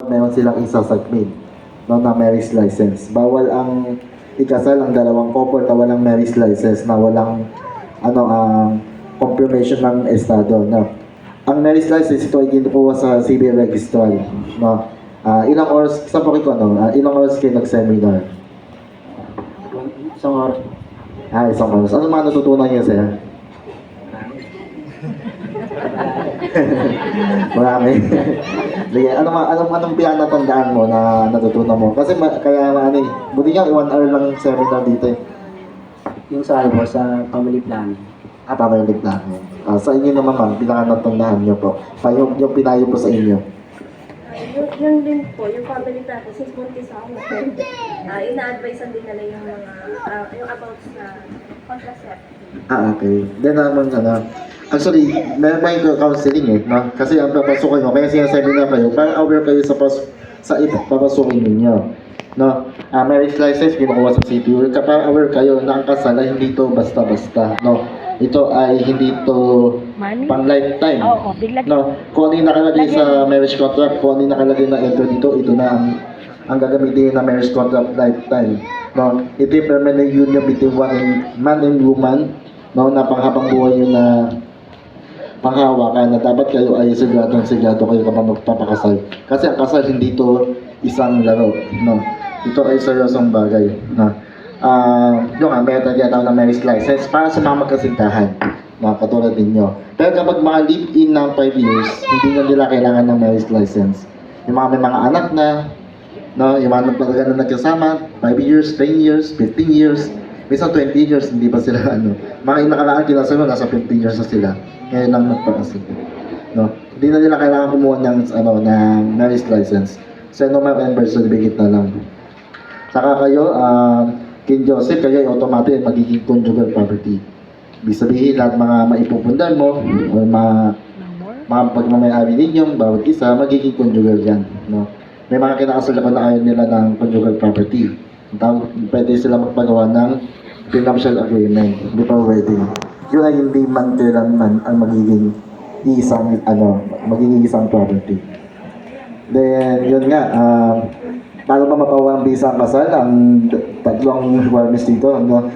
meron silang isa-submit no, na marriage license. Bawal ang ikasal ang dalawang couple na walang marriage license, na walang confirmation ng estado. No? Ang marriage license, ito ay kinukuha sa civil registrar. No? Ilang oras, sa po ko, ilang oras kayo nag-seminar? Isang oras. Isang oras. Ano mga natutunan niyo sir? Marami. Sige, anong pinatandaan mo na natutunan mo? Kasi buti nga 1 hour lang seminar dito eh. Yung sa ano po, sa family planning. Family planning. Sa inyo naman ma'am, pinakatandaan niyo po. Yung pinayo po sa inyo. Yun din po, yung family planning, since buntis ako, ina-advisean din nila yung mga, yung about sa contraceptive. Okay. Then naman actually, meron pa yung counseling eh, no? Kasi ang papasukin mo, kaya sinasabi na kayo, para aware kayo sa papasukin ninyo. No? Marriage license, kinukuha sa CPU, para aware kayo na ang kasal ay hindi to basta-basta, no? Ito ay hindi to pang lifetime. No? Kung ano yung nakalagay sa marriage contract, kung ano yung nakalagay na enter dito, ito na ang gagamitin na marriage contract lifetime. No? Ito yung permanent union between man and woman, no, na panghabang buhay yun na panghawakan, na dapat kayo ay sigado kayo kapag magpapakasal. Kasi ang kasal hindi to isang laro, no. Ito ay seryosong bagay, no. May tinatawag na marriage license para sa mga magkasintahan, no, katulad ninyo. Pero kapag mga live-in ng 5 years, hindi na nila kailangan ng marriage license. Yung mga may mga anak na, no, yung mga na nagkasama, 5 years, 10 years, 15 years, minsan 20 years, hindi pa sila mga inakalaan kinasal mo, nasa 15 years na sila. Ngayon lang nagpakasal. No? Hindi na nila kailangan kumuha ng marriage license. So, normal and birth certificate na lang. Saka kayo, King Joseph, kayo automatic magiging conjugal property. Ibig sabihin, lahat mga maipupundan mo, o mga pagmamayari ninyo, bawat isa, magiging conjugal yan. No? May mga kinakasal na ayaw nila ng conjugal property. Pwede sila magpagawa ng prenuptial agreement before wedding. Yun ay hindi man kailanman ang magiging isang property. Then, yun nga, para pa mapawang bisa ang kasal, ang tatlong requirements dito, isang